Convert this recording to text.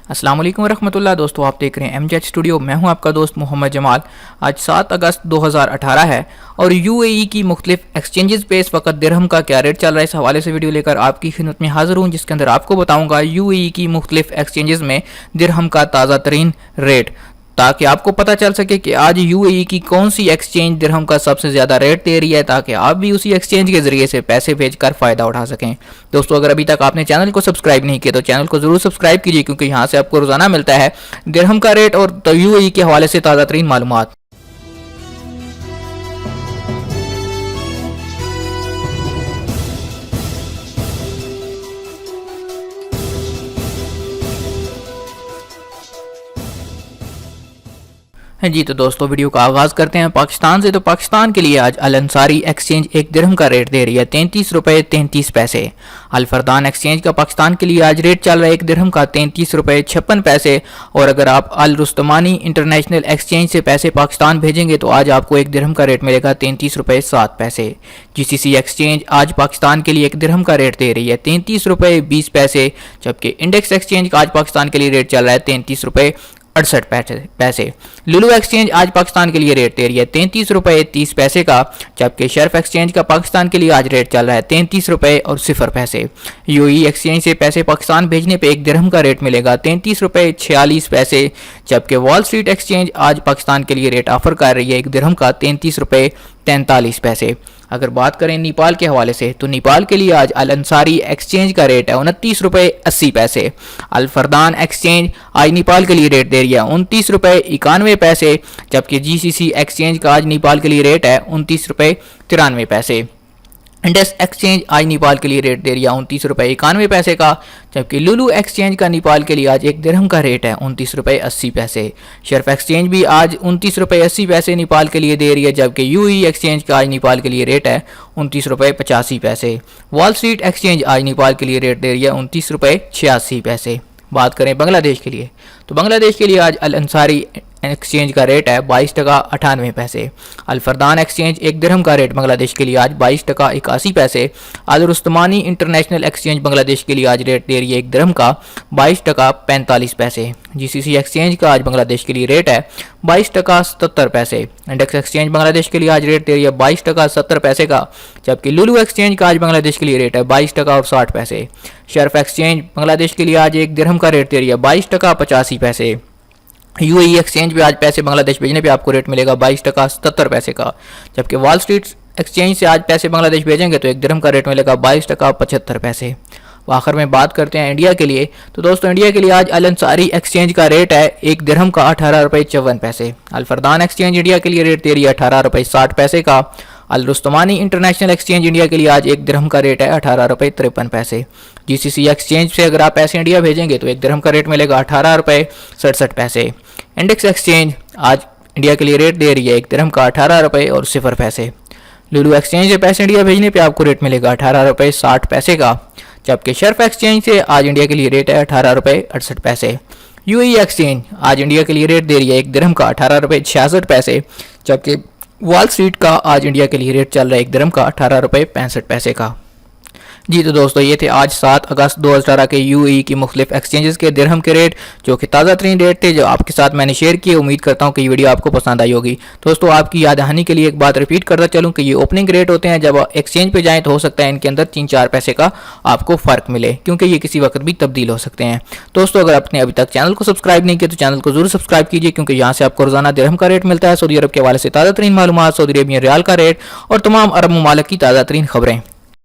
अस्सलाम वालेकुम रहमतुल्लाह। दोस्तों आप देख रहे हैं एमजेड स्टूडियो। मैं हूं आपका दोस्त मोहम्मद जमाल। आज 7 अगस्त 2018 है और यूएई की मुख्तलिफ एक्सचेंजेस पे इस वक्त दिरहम का क्या रेट चल रहा है, इस हवाले से वीडियो लेकर आपकी खिदमत में हाजिर हूं, जिसके अंदर आपको बताऊंगा यूएई की मुख्तलिफ एक्सचेंजेस में दिरहम का ताज़ा तरीन रेट, ताकि आपको पता चल सके कि आज यूएई की कौन सी एक्सचेंज दिरहम का सबसे ज़्यादा रेट दे रही है, ताकि आप भी उसी एक्सचेंज के ज़रिए से पैसे भेजकर फ़ायदा उठा सकें। दोस्तों अगर अभी तक आपने चैनल को सब्सक्राइब नहीं किया तो चैनल को ज़रूर सब्सक्राइब कीजिए, क्योंकि यहाँ से आपको रोज़ाना मिलता है दिरहम का रेट और यूएई के हवाले से ताज़ा तरीन मालूमात। जी तो दोस्तों वीडियो का आगाज़ करते हैं पाकिस्तान से। तो पाकिस्तान के लिए आज अल अंसारी एक्सचेंज एक दिरहम का रेट दे रही है 33 रुपये 33 पैसे। अल फरदान एक्सचेंज का पाकिस्तान के लिए आज रेट चल रहा है एक दिरहम का 33 रुपये 56 पैसे। और अगर आप अल रुस्तमानी इंटरनेशनल एक्सचेंज से पैसे पाकिस्तान भेजेंगे तो आज आपको एक दिरहम का रेट मिलेगा 33 रुपये 7 पैसे। जीसीसी एक्सचेंज आज पाकिस्तान के लिए एक दिरहम का रेट दे रही है 33 रुपये 20 पैसे, जबकि इंडेक्स एक्सचेंज का आज पाकिस्तान के लिए रेट चल रहा है 33 रुपये 68 पैसे। लुलु एक्सचेंज आज पाकिस्तान के लिए रेट दे रही है 33 रुपये 30 पैसे का, जबकि शर्फ एक्सचेंज का पाकिस्तान के लिए आज रेट चल रहा है 33 रुपये और 0 पैसे। यूएई एक्सचेंज से पैसे पाकिस्तान भेजने पे एक दिरहम का रेट मिलेगा 33 रुपये 46 पैसे, जबकि वॉल स्ट्रीट एक्सचेंज आज पाकिस्तान के लिए रेट ऑफर कर रही है एक दिरहम का 33 रुपये 43 पैसे। अगर बात करें नेपाल के हवाले से तो नेपाल के लिए आज अल अंसारी एक्सचेंज का रेट है 29 रुपये 80 पैसे। अल फरदान एक्सचेंज आज नेपाल के लिए रेट दे रही है 29 रुपये 91 पैसे, जबकि जीसीसी एक्सचेंज का आज नेपाल के लिए रेट है 29 रुपये 93 पैसे। इंडेक्स एक्सचेंज आज नेपाल के लिए रेट दे रही है 29 रुपये 91 पैसे का, जबकि लुलु एक्सचेंज का नेपाल के लिए आज एक दिरहम का रेट है 29 रुपये 80 पैसे। शर्फ एक्सचेंज भी आज 29 रुपये 80 पैसे नेपाल के लिए दे रही है, जबकि यूएई एक्सचेंज का आज नेपाल के लिए रेट है 29 रुपये 85 पैसे। वॉल स्ट्रीट एक्सचेंज आज नेपाल के लिए रेट दे रही है 29 रुपये 86 पैसे। बात करें बांग्लादेश के लिए तो बांग्लादेश के लिए आज अल अंसारी एक्सचेंज का रेट है 22 टका 98 पैसे। अल फरदान एक्सचेंज एक दिरहम का रेट बांग्लादेश के लिए आज 22 टका 81 पैसे। अल रुस्तमानी इंटरनेशनल एक्सचेंज बांग्लादेश के लिए आज रेट दे रही है एक दिरहम का 22 टका 45 पैसे। जीसीसी एक्सचेंज का आज बांग्लादेश के लिए रेट है 22 टका 77 पैसे। इंडेक्स एक्सचेंज बांग्लादेश के लिए आज रेट दे रही है 22 टका 70 पैसे का, जबकि लुलु एक्सचेंज का आज बांग्लादेश के लिए रेट है 22 टका और 60 पैसे। शर्फ एक्सचेंज बांग्लादेश के लिए आज एक दिरहम का रेट दे रही है 22 टका 85 पैसे। यूएई एक्सचेंज पे आज पैसे बांग्लादेश भेजने पे आपको रेट मिलेगा 22 टका 77 पैसे का, जबकि वॉल स्ट्रीट एक्सचेंज से आज पैसे बांग्लादेश भेजेंगे तो एक दिरहम का रेट मिलेगा 22 टका 75 पैसे। आखिर में बात करते हैं इंडिया के लिए तो दोस्तों इंडिया के लिए आज अल अंसारी एक्सचेंज का रेट है एक दिरहम का 18 रुपये 54 पैसे। अल फरदान एक्सचेंज इंडिया के लिए रेट दे रही है 18 रुपये 60 पैसे का। अल रुस्तमानी इंटरनेशनल एक्सचेंज इंडिया के लिए आज एक दिरहम का रेट है 18 रुपये 53 पैसे। जीसीसी एक्सचेंज से अगर आप पैसे इंडिया भेजेंगे तो एक दिरहम का रेट मिलेगा 18 रुपये 67 पैसे। इंडेक्स एक्सचेंज आज इंडिया के लिए रेट दे रही है एक दिरहम का 18 रुपये और 0 पैसे। लुलु एक्सचेंज से पैसे इंडिया भेजने पे आपको रेट मिलेगा 18 रुपये 60 पैसे का, जबकि शर्फ एक्सचेंज से आज इंडिया के लिए रेट है 18 रुपये 68 पैसे। यूएई एक्सचेंज आज इंडिया के लिए रेट दे रही है एक दिरहम का 18 रुपये 66 पैसे, जबकि वॉल स्ट्रीट का आज इंडिया के लिए रेट चल रहा है एक दिरहम का 18 रुपये 65 पैसे का। जी तो दोस्तों ये थे आज 7 अगस्त 2018 के यूएई की मुख्तलिफ एक्सचेंजेस के दिरहम के रेट, जो कि ताज़ा तरीन रेट थे, जो आपके साथ मैंने शेयर किए। उम्मीद करता हूँ कि ये वीडियो आपको पसंद आई होगी। दोस्तों आपकी याद दहानी के लिए एक बात रिपीट करता चलूँ कि ये ओपनिंग रेट होते हैं, जब एक्सचेंज पे जाएँ तो हो सकता है इनके अंदर 3-4 पैसे का आपको फ़र्क मिले, क्योंकि ये किसी वक्त भी तब्दील हो सकते हैं। दोस्तों अगर आपने अभी तक चैनल को सब्सक्राइब नहीं किया तो चैनल को जरूर सब्सक्राइब कीजिए, क्योंकि यहाँ से आपको रोजाना दिरहम का रेट मिलता है, सऊदी अरब के हवाले से ताज़ा तरीन मालूमात, सऊदी अरबियन रियाल का रेट और तमाम अरब ममालिक की ताज़ा तरीन खबरें।